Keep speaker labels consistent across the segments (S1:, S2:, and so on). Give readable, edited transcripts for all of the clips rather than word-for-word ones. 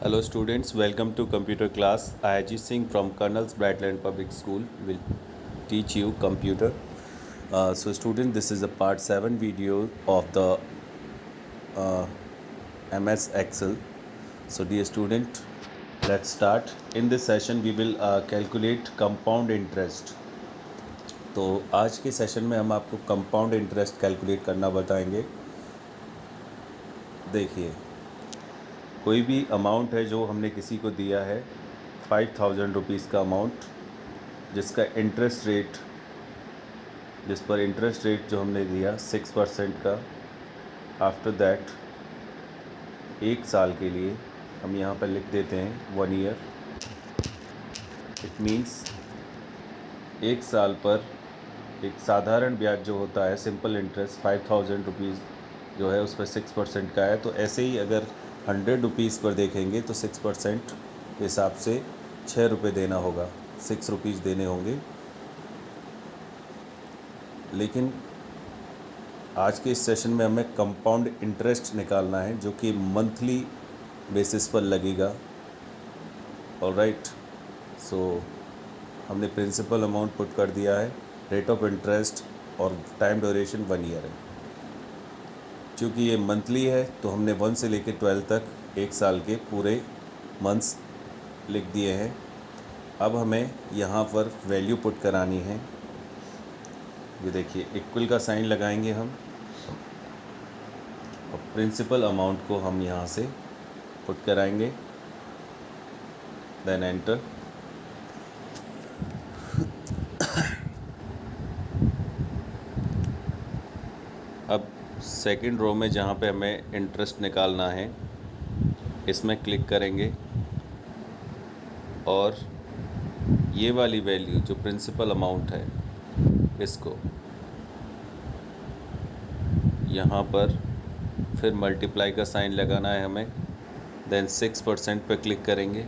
S1: Hello students, welcome to computer class. Ajit Singh from Colonel's Brightland Public School will teach you computer. So student, this is a part 7 video of the MS Excel. So dear student, let's start. In this session we will calculate compound interest. तो आज के session में हम आपको compound interest calculate करना बताएंगे। देखिए, कोई भी अमाउंट है जो हमने किसी को दिया है 5000 रुपीज़ का अमाउंट, जिसका इंटरेस्ट रेट जिस पर इंटरेस्ट रेट जो हमने दिया 6% का। आफ्टर दैट 1 साल के लिए हम यहाँ पर लिख देते हैं 1 ईयर। इट मीन्स 1 साल पर एक साधारण ब्याज जो होता है, सिंपल इंटरेस्ट 5000 रुपीज़ जो है उस पर 6% का है। तो ऐसे ही अगर 100 रुपीज़ पर देखेंगे तो 6% के हिसाब से 6 रुपये देना होगा, 6 रुपीज़ देने होंगे। लेकिन आज के इस सेशन में हमें कंपाउंड इंटरेस्ट निकालना है जो कि मंथली बेसिस पर लगेगा। ऑलराइट, सो हमने प्रिंसिपल अमाउंट पुट कर दिया है, रेट ऑफ इंटरेस्ट और टाइम ड्यूरेशन 1 ईयर है। क्योंकि ये मंथली है तो हमने 1 से लेकर 12 तक 1 साल के पूरे मंथ्स लिख दिए हैं। अब हमें यहाँ पर वैल्यू पुट करानी है। ये देखिए, इक्वल का साइन लगाएंगे हम और प्रिंसिपल अमाउंट को हम यहाँ से पुट कराएंगे, देन एंटर। अब सेकंड रो में जहाँ पे हमें इंटरेस्ट निकालना है, इसमें क्लिक करेंगे और ये वाली वैल्यू जो प्रिंसिपल अमाउंट है, इसको यहाँ पर फिर मल्टीप्लाई का साइन लगाना है हमें, देन 6% पे क्लिक करेंगे।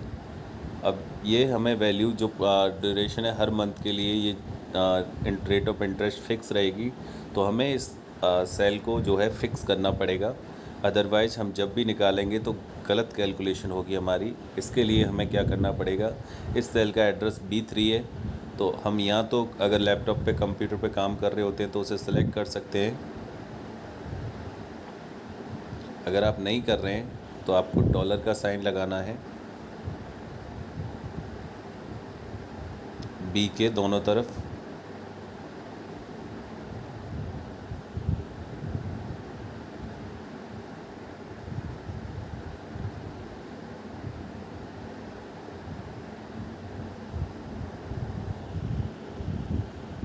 S1: अब ये हमें वैल्यू जो ड्यूरेशन है हर मंथ के लिए, ये रेट ऑफ इंटरेस्ट फिक्स रहेगी। तो हमें इस सेल को जो है फिक्स करना पड़ेगा, अदरवाइज़ हम जब भी निकालेंगे तो गलत कैलकुलेशन होगी हमारी। इसके लिए हमें क्या करना पड़ेगा, इस सेल का एड्रेस B3 है, तो हम यहाँ तो अगर लैपटॉप पे कंप्यूटर पे काम कर रहे होते हैं तो उसे सेलेक्ट कर सकते हैं। अगर आप नहीं कर रहे हैं तो आपको डॉलर का साइन लगाना है B के दोनों तरफ।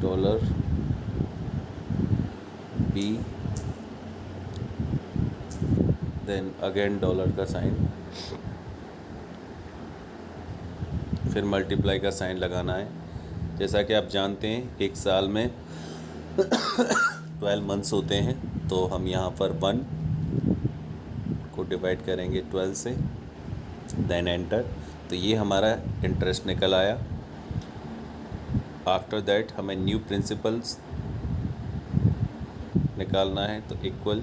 S1: Dollar B, then again dollar का साइन, फिर मल्टीप्लाई का साइन लगाना है। जैसा कि आप जानते हैं 1 साल में 12 मंथ्स होते हैं, तो हम यहाँ पर 1 को डिवाइड करेंगे 12 से, देन एंटर। तो ये हमारा इंटरेस्ट निकल आया। आफ्टर दैट हमें न्यू प्रिंसिपल्स निकालना है, तो इक्वल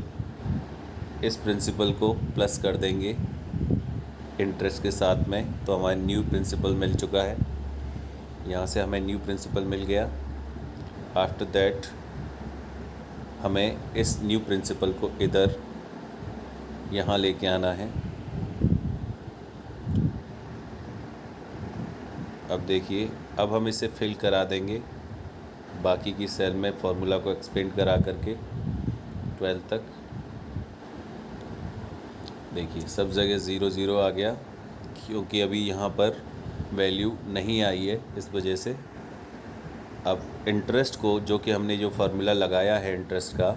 S1: इस प्रिंसिपल को प्लस कर देंगे इंटरेस्ट के साथ में, तो हमारा न्यू प्रिंसिपल मिल चुका है। यहाँ से हमें न्यू प्रिंसिपल मिल गया। आफ्टर दैट हमें इस न्यू प्रिंसिपल को इधर यहाँ लेके आना है। अब देखिए, अब हम इसे फिल करा देंगे बाकी की सेल में फॉर्मूला को एक्सपेंड करा करके 12 तक। देखिए सब जगह 0 0 आ गया, क्योंकि अभी यहाँ पर वैल्यू नहीं आई है, इस वजह से। अब इंटरेस्ट को, जो कि हमने जो फार्मूला लगाया है इंटरेस्ट का,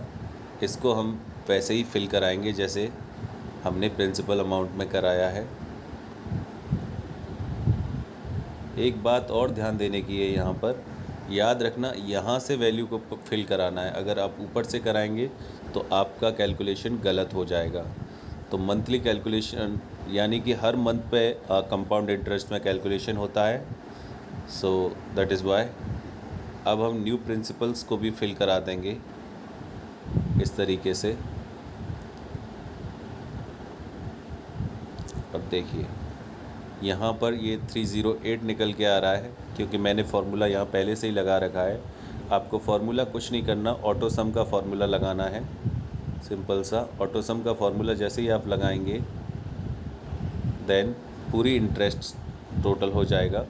S1: इसको हम वैसे ही फिल कराएंगे जैसे हमने प्रिंसिपल अमाउंट में कराया है। एक बात और ध्यान देने की है, यहाँ पर याद रखना, यहाँ से वैल्यू को फिल कराना है। अगर आप ऊपर से कराएंगे तो आपका कैलकुलेशन गलत हो जाएगा। तो मंथली कैलकुलेशन, यानी कि हर मंथ पे कंपाउंड इंटरेस्ट में कैलकुलेशन होता है। सो दैट इज़ वाई अब हम न्यू प्रिंसिपल्स को भी फिल करा देंगे इस तरीके से। अब देखिए, यहाँ पर ये 308 निकल के आ रहा है क्योंकि मैंने फार्मूला यहाँ पहले से ही लगा रखा है। आपको फार्मूला कुछ नहीं करना, ऑटो सम का फार्मूला लगाना है, सिंपल सा। ऑटो सम का फार्मूला जैसे ही आप लगाएंगे देन पूरी इंटरेस्ट टोटल हो जाएगा।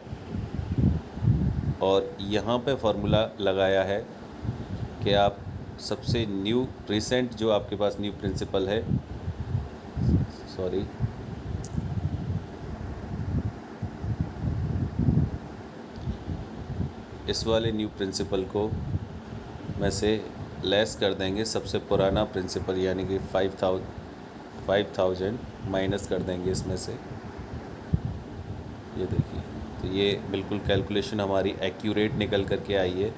S1: और यहाँ पे फार्मूला लगाया है कि आप सबसे न्यू रिसेंट जो आपके पास न्यू प्रिंसिपल है, सॉरी, इस वाले न्यू प्रिंसिपल को में से लेस कर देंगे सबसे पुराना प्रिंसिपल, यानी कि 5000 माइनस कर देंगे इसमें से। ये देखिए, तो ये बिल्कुल कैलकुलेशन हमारी एक्यूरेट निकल कर के आई है,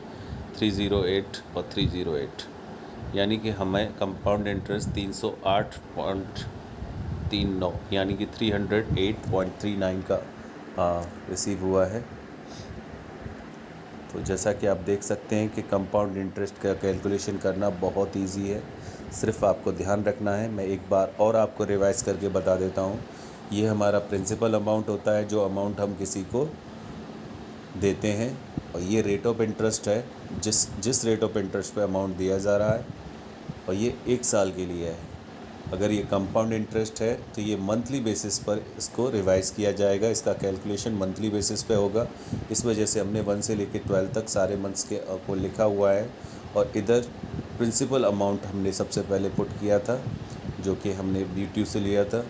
S1: 308 और 308, यानी कि हमें कंपाउंड इंटरेस्ट 308.39 यानी कि 308.39 का रिसीव हुआ है। तो जैसा कि आप देख सकते हैं कि कंपाउंड इंटरेस्ट का कैलकुलेशन करना बहुत इजी है, सिर्फ आपको ध्यान रखना है। मैं एक बार और आपको रिवाइज करके बता देता हूँ। ये हमारा प्रिंसिपल अमाउंट होता है, जो अमाउंट हम किसी को देते हैं, और ये रेट ऑफ इंटरेस्ट है, जिस रेट ऑफ इंटरेस्ट पे अमाउंट दिया जा रहा है, और ये 1 साल के लिए है। अगर ये कंपाउंड इंटरेस्ट है तो ये मंथली बेसिस पर इसको रिवाइज़ किया जाएगा, इसका कैलकुलेशन मंथली बेसिस पे होगा। इस वजह से हमने 1 से लेकर 12 तक सारे मंथ्स के को लिखा हुआ है। और इधर प्रिंसिपल अमाउंट हमने सबसे पहले पुट किया था, जो कि हमने BTU से लिया था।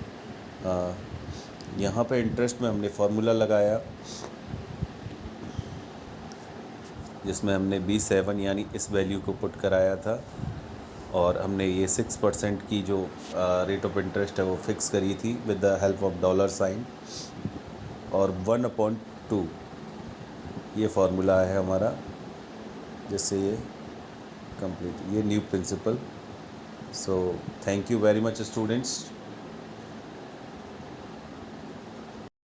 S1: यहाँ पे इंटरेस्ट में हमने फार्मूला लगाया, जिसमें हमने B7 यानी इस वैल्यू को पुट कराया था, और हमने ये 6% की जो रेट ऑफ इंटरेस्ट है वो फिक्स करी थी with the help of dollar sign, और 1/2 ये फार्मूला है हमारा, जिससे ये कंप्लीट, ये new principle. So thank you very much students.